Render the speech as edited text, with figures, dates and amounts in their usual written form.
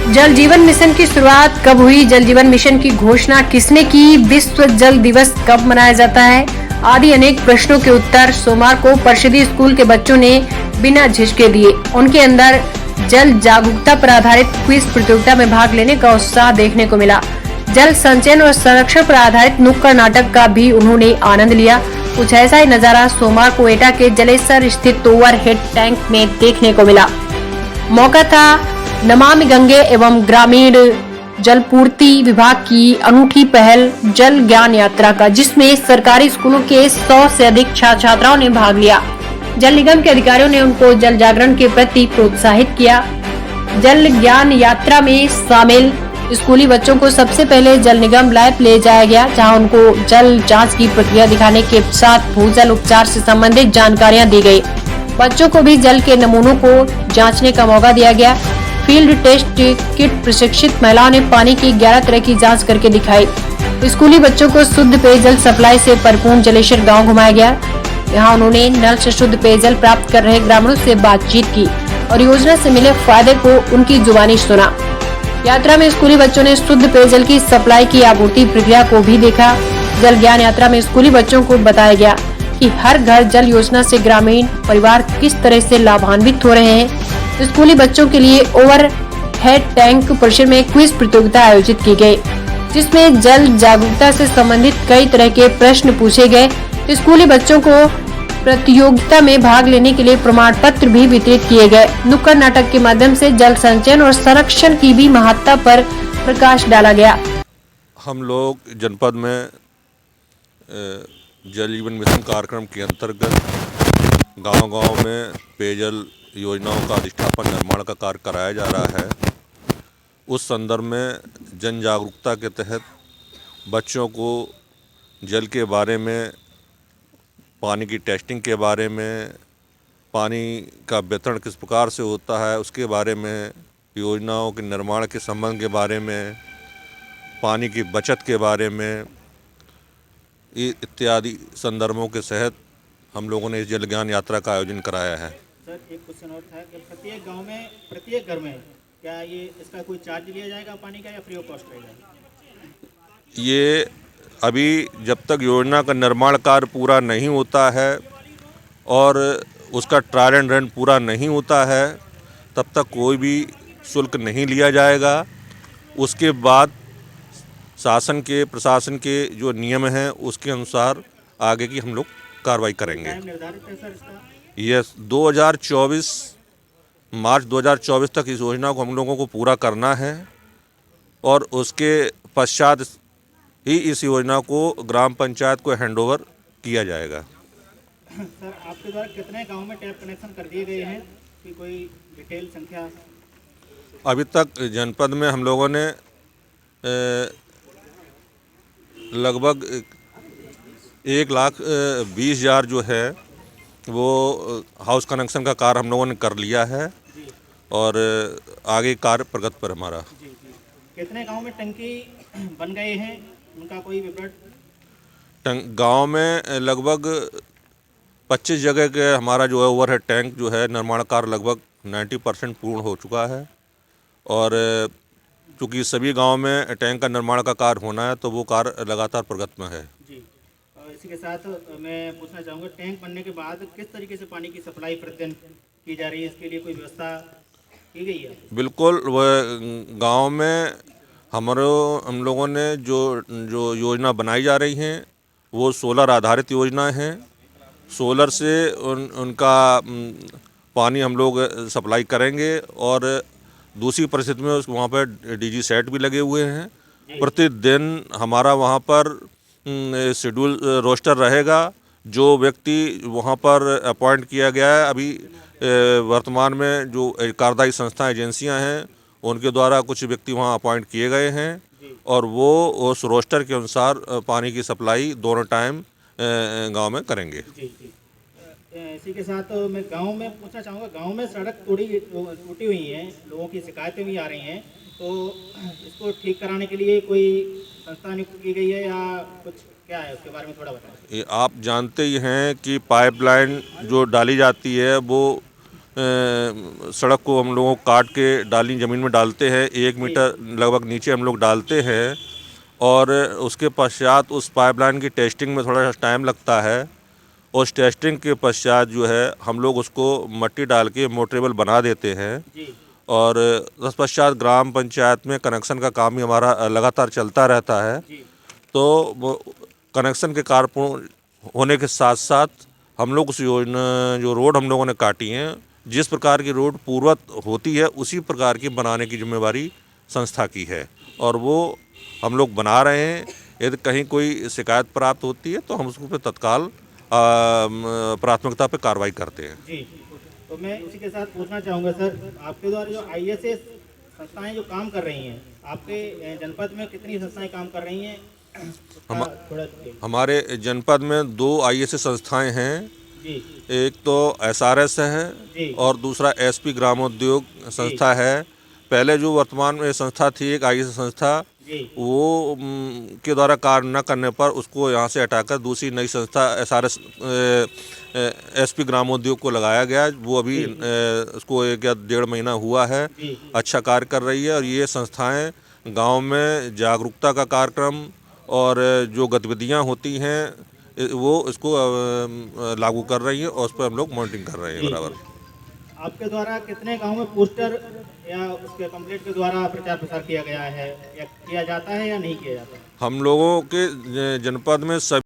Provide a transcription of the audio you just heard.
जल जीवन मिशन की शुरुआत कब हुई? जल जीवन मिशन की घोषणा किसने की? विश्व जल दिवस कब मनाया जाता है? आदि अनेक प्रश्नों के उत्तर सोमवार को परिषदीय स्कूल के बच्चों ने बिना झिझके दिए। उनके अंदर जल जागरूकता पर आधारित क्विज प्रतियोगिता में भाग लेने का उत्साह देखने को मिला। जल संचयन और संरक्षण पर आधारित नुक्कड़ नाटक का भी उन्होंने आनंद लिया। कुछ ऐसा ही नजारा सोमवार को एटा के जलेसर स्थित ओवरहेड टैंक में देखने को मिला। मौका था नमामि गंगे एवं ग्रामीण जलपूर्ति विभाग की अनूठी पहल जल ज्ञान यात्रा का, जिसमें सरकारी स्कूलों के 100 से अधिक छात्र छात्राओं ने भाग लिया। जल निगम के अधिकारियों ने उनको जल जागरण के प्रति प्रोत्साहित किया। जल ज्ञान यात्रा में शामिल स्कूली बच्चों को सबसे पहले जल निगम लैब ले जाया गया, जहां उनको जल जांच की प्रक्रिया दिखाने के साथ भूजल उपचार से संबंधित जानकारियां दी गई। बच्चों को भी जल के नमूनों को जांचने का मौका दिया गया। फील्ड टेस्ट किट प्रशिक्षित महिलाओं ने पानी की 11 तरह की जांच करके दिखाई। स्कूली बच्चों को शुद्ध पेयजल सप्लाई से भरपूर जलेसर गांव घुमाया गया। यहाँ उन्होंने नल से शुद्ध पेयजल प्राप्त कर रहे ग्रामीणों से बातचीत की और योजना से मिले फायदे को उनकी जुबानी सुना। यात्रा में स्कूली बच्चों ने शुद्ध पेयजल की सप्लाई की आपूर्ति प्रक्रिया को भी देखा। जल ज्ञान यात्रा में स्कूली बच्चों को बताया गया कि हर घर जल योजना से ग्रामीण परिवार किस तरह से लाभान्वित हो रहे हैं। स्कूली बच्चों के लिए ओवर हेड टैंक परिसर में क्विज प्रतियोगिता आयोजित की गई, जिसमें जल जागरूकता से संबंधित कई तरह के प्रश्न पूछे गए। स्कूली बच्चों को प्रतियोगिता में भाग लेने के लिए प्रमाण पत्र भी वितरित किए गए। नुक्कड़ नाटक के माध्यम से जल संचयन और संरक्षण की भी महत्ता पर प्रकाश डाला गया। हम लोग जनपद में जल जीवन मिशन कार्यक्रम के अंतर्गत गांव-गांव में पेयजल योजनाओं का अधिष्ठापन निर्माण का कार्य कराया जा रहा है। उस संदर्भ में जन जागरूकता के तहत बच्चों को जल के बारे में, पानी की टेस्टिंग के बारे में, पानी का वितरण किस प्रकार से होता है उसके बारे में, योजनाओं के निर्माण के संबंध के बारे में, पानी की बचत के बारे में इत्यादि संदर्भों के तहत हम लोगों ने इस जल ज्ञान यात्रा का आयोजन कराया है। सर, एक क्वेश्चन और था कि प्रत्येक गांव में, प्रत्येक घर में क्या ये इसका कोई चार्ज लिया जाएगा पानी का या फ्री ऑफ कॉस्ट रहेगा? ये अभी जब तक योजना का निर्माण कार्य पूरा नहीं होता है और उसका ट्रायल एंड रन पूरा नहीं होता है, तब तक कोई भी शुल्क नहीं लिया जाएगा। उसके बाद शासन के, प्रशासन के जो नियम हैं उसके अनुसार आगे की हम लोग कार्रवाई करेंगे। टाइम निर्धारित है सर इसका? यस, 2024 मार्च 2024 तक इस योजना को हम लोगों को पूरा करना है और उसके पश्चात ही इस योजना को ग्राम पंचायत को हैंडओवर किया जाएगा। सर, आपके द्वारा कितने गांव में टैप कनेक्शन कर दिए गए हैं कि कोई डिटेल संख्या? अभी तक जनपद में हम लोगों ने लगभग 1,20,000 जो है वो हाउस कनेक्शन का कार्य हम लोगों ने कर लिया है और आगे कार्य प्रगति पर हमारा। जी। कितने गांव में टंकी बन गए हैं, उनका कोई विवरण? गांव में लगभग 25 जगह के हमारा जो है ओवरहेड टैंक जो है निर्माण कार्य लगभग 90% पूर्ण हो चुका है और चूँकि सभी गांव में टैंक का निर्माण का कार्य होना है तो वो कार्य लगातार प्रगति में है। जी। और इसी के साथ मैं पूछना चाहूँगा, टैंक बनने के बाद किस तरीके से पानी की सप्लाई प्रतिदिन की जा रही है, इसके लिए कोई व्यवस्था की गई है? बिल्कुल, वह गांव में हम लोगों ने जो योजना बनाई जा रही हैं वो सोलर आधारित योजना है। सोलर से उनका पानी हम लोग सप्लाई करेंगे और दूसरी परिस्थिति में वहाँ पर डीजी सेट भी लगे हुए हैं। प्रतिदिन हमारा वहाँ पर शेड्यूल रोस्टर रहेगा। जो व्यक्ति वहाँ पर अपॉइंट किया गया है, अभी वर्तमान में जो कार्यदायी संस्थाएं, एजेंसियां हैं, उनके द्वारा कुछ व्यक्ति वहाँ अपॉइंट किए गए हैं और वो उस रोस्टर के अनुसार पानी की सप्लाई दोनों टाइम गांव में करेंगे। इसी के साथ मैं गांव में पूछना चाहूँगा, गांव में सड़क टूटी हुई है, लोगों की शिकायतें भी आ रही हैं, तो इसको ठीक कराने के लिए कोई संस्था नियुक्त की गई है या कुछ क्या है, उसके बारे में थोड़ा बताएं। आप जानते ही हैं कि पाइपलाइन जो डाली जाती है वो सड़क को हम लोग काट के डाली ज़मीन में डालते हैं, 1 मीटर लगभग नीचे हम लोग डालते हैं और उसके पश्चात उस पाइपलाइन की टेस्टिंग में थोड़ा सा टाइम लगता है। उस टेस्टिंग के पश्चात जो है हम लोग उसको मट्टी डाल के मोटरेबल बना देते हैं जी और तत्पश्चात ग्राम पंचायत में कनेक्शन का काम ही हमारा लगातार चलता रहता है। जी तो वो कनेक्शन के कार्य पूर्ण होने के साथ साथ हम लोग उस योजना जो रोड हम लोगों ने काटी हैं, जिस प्रकार की रोड पूर्ववत होती है उसी प्रकार की बनाने की जिम्मेवारी संस्था की है और वो हम लोग बना रहे हैं। यदि कहीं कोई शिकायत प्राप्त होती है तो हम उसको पे तत्काल प्राथमिकता पे कार्रवाई करते हैं। जी। तो मैं इसी के साथ पूछना चाहूँगा सर, आपके द्वारा जो ISS संस्थाएं जो काम कर रही हैं, आपके जनपद में कितनी संस्थाएं काम कर रही हैं? थोड़ा हमारे जनपद में 2 ISS संस्थाएं हैं। जी एक तो SRS जी। है और दूसरा SP ग्रामोद्योग संस्था है। पहले जो वर्तमान में संस्था थी एक ISS संस्था, जी वो के द्वारा कार्य न करने पर उसको यहाँ से हटाकर दूसरी नई संस्था SRS SP ग्रामोद्योग को लगाया गया। वो अभी उसको 1 या 1.5 महीना हुआ है, जी अच्छा कार्य कर रही है और ये संस्थाएं गांव में जागरूकता का कार्यक्रम और जो गतिविधियां होती हैं वो इसको लागू कर रही हैं और उस पर हम लोग मॉनिटरिंग कर रहे हैं जी। बराबर। आपके द्वारा कितने गांव में पोस्टर या उसके पंपलेट के द्वारा प्रचार प्रसार किया गया है या किया जाता है या नहीं किया जाता है? हम लोगों के जनपद में सभी